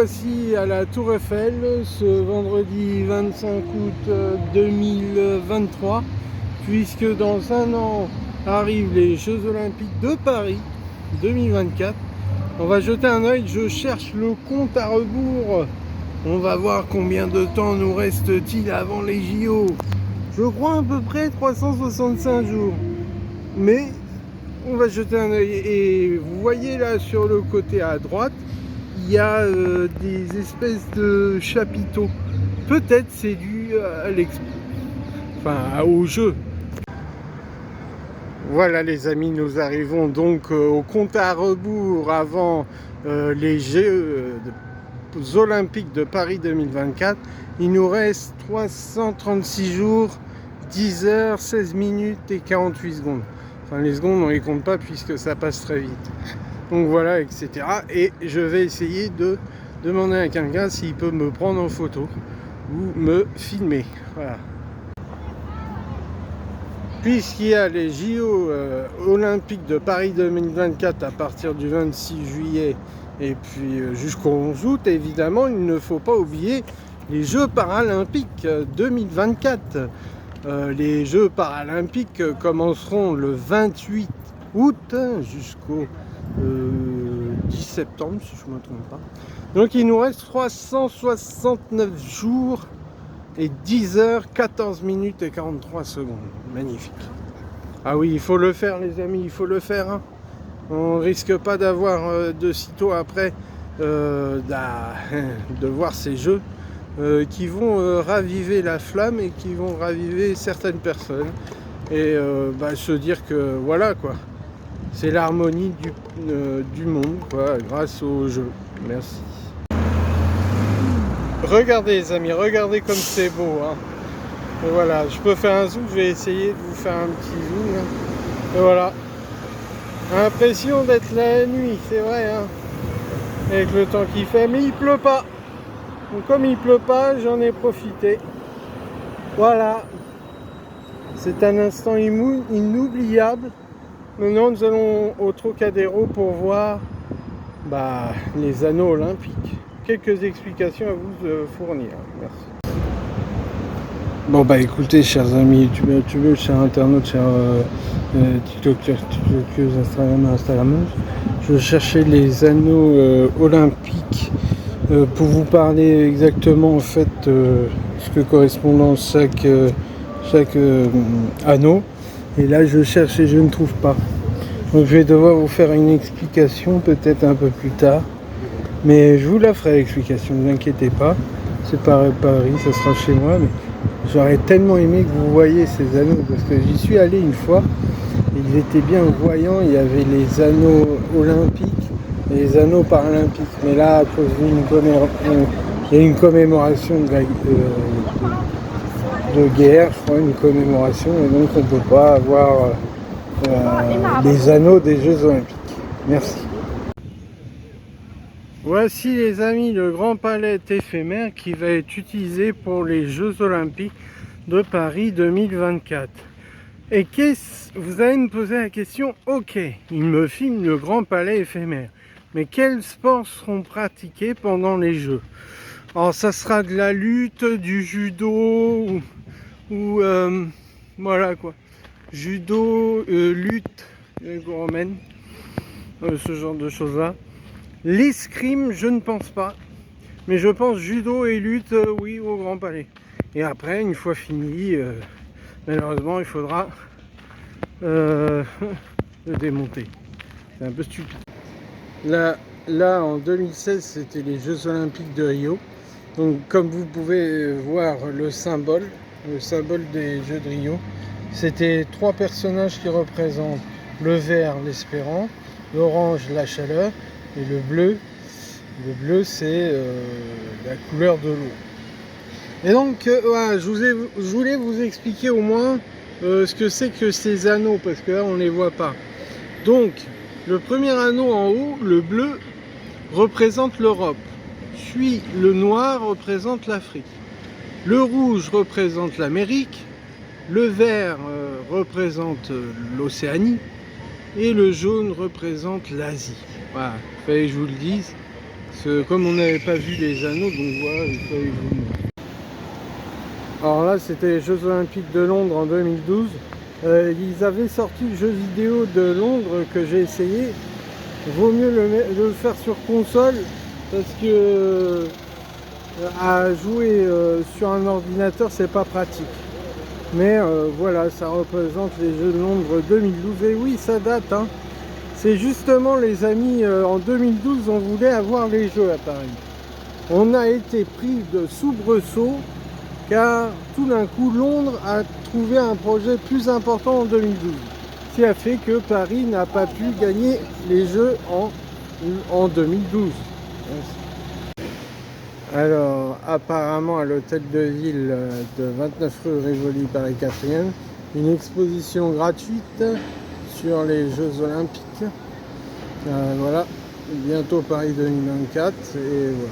voici à la Tour Eiffel ce vendredi 25 août 2023, puisque dans un an arrivent les Jeux Olympiques de Paris 2024. On va jeter un œil, je cherche le compte à rebours. On va voir combien de temps nous reste-t-il avant les JO. Je crois à peu près 365 jours. Mais on va jeter un œil. Et vous voyez là sur le côté à droite, il y a des espèces de chapiteaux. Peut-être c'est dû à l'expo. Enfin, au jeu. Voilà les amis, nous arrivons donc au compte à rebours avant les Jeux Olympiques de Paris 2024. Il nous reste 336 jours, 10 heures, 16 minutes et 48 secondes. Enfin les secondes on les compte pas puisque ça passe très vite. Donc voilà, etc. Et je vais essayer de demander à quelqu'un s'il peut me prendre en photo ou me filmer. Voilà. Puisqu'il y a les JO Olympiques de Paris 2024 à partir du 26 juillet et puis jusqu'au 11 août, évidemment, il ne faut pas oublier les Jeux Paralympiques 2024. Les Jeux Paralympiques commenceront le 28 août jusqu'au 10 septembre, si je ne me trompe pas. Donc il nous reste 369 jours et 10 heures, 14 minutes et 43 secondes. Magnifique. Ah oui, il faut le faire les amis, il faut le faire. Hein. On risque pas d'avoir de sitôt après de voir ces jeux qui vont raviver la flamme et qui vont raviver certaines personnes. Et se dire que voilà quoi. C'est l'harmonie du monde, quoi, grâce aux jeux. Merci. Regardez les amis, regardez comme c'est beau. Hein. Et voilà, je peux faire un zoom, je vais essayer de vous faire un petit zoom. Hein. Et voilà. Impression d'être la nuit, c'est vrai. Hein. Avec le temps qu'il fait, mais il pleut pas. Donc comme il pleut pas, j'en ai profité. Voilà. C'est un instant inoubliable. Maintenant, nous allons au Trocadéro pour voir les anneaux olympiques. Quelques explications à vous fournir. Merci. Bon, écoutez, chers amis youtubeurs, chers internautes, chers tiktokers, instagrammeuses, je cherchais les anneaux olympiques pour vous parler exactement en fait ce que correspond dans chaque anneau. Et là je cherche et je ne trouve pas. Donc je vais devoir vous faire une explication peut-être un peu plus tard. Mais je vous la ferai l'explication, ne vous inquiétez pas. C'est pas à Paris, ça sera chez moi. Mais j'aurais tellement aimé que vous voyiez ces anneaux. Parce que j'y suis allé une fois. Ils étaient bien voyants. Il y avait les anneaux olympiques et les anneaux paralympiques. Mais là, à cause il y a une commémoration de guerre, je crois, une commémoration, et donc on ne peut pas avoir les anneaux des Jeux Olympiques. Merci. Voici les amis le grand palais éphémère qui va être utilisé pour les Jeux Olympiques de Paris 2024. Et vous allez me poser la question, ok, il me filme le grand palais éphémère, mais quels sports seront pratiqués pendant les Jeux? Alors ça sera de la lutte, du judo, ou voilà quoi, judo, lutte romaine, ce genre de choses là. L'escrime je ne pense pas, mais je pense judo et lutte oui au Grand Palais. Et après une fois fini, malheureusement il faudra le démonter. C'est un peu stupide. Là en 2016 c'était les Jeux Olympiques de Rio. Donc comme vous pouvez voir le symbole des Jeux de Rio, c'était 3 personnages qui représentent le vert, l'espérance, l'orange, la chaleur, et le bleu c'est la couleur de l'eau. Et donc voilà, je voulais vous expliquer au moins ce que c'est que ces anneaux, parce que là on ne les voit pas. Donc le premier anneau en haut, le bleu, représente l'Europe, puis le noir représente l'Afrique. Le rouge représente l'Amérique, le vert représente l'Océanie et le jaune représente l'Asie. Voilà, il fallait que je vous le dise. Comme on n'avait pas vu les anneaux, donc voilà, il fallait que je vous montre. Alors là, c'était les Jeux Olympiques de Londres en 2012. Ils avaient sorti le jeu vidéo de Londres que j'ai essayé. Vaut mieux le faire sur console parce que à jouer sur un ordinateur, c'est pas pratique. Mais voilà, ça représente les Jeux de Londres 2012. Et oui, ça date, hein. C'est justement, les amis, en 2012, on voulait avoir les Jeux à Paris. On a été pris de soubresaut car tout d'un coup, Londres a trouvé un projet plus important en 2012. Ce qui a fait que Paris n'a pas pu gagner les Jeux en 2012. Alors, apparemment, à l'hôtel de ville de 29 rue Rivoli, Paris 4e, une exposition gratuite sur les Jeux Olympiques. Voilà, bientôt Paris 2024, et voilà.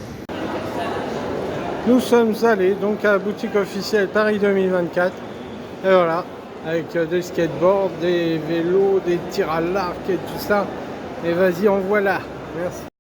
Nous sommes allés donc à la boutique officielle Paris 2024, et voilà, avec des skateboards, des vélos, des tirs à l'arc et tout ça. Et vas-y, en voilà. Merci.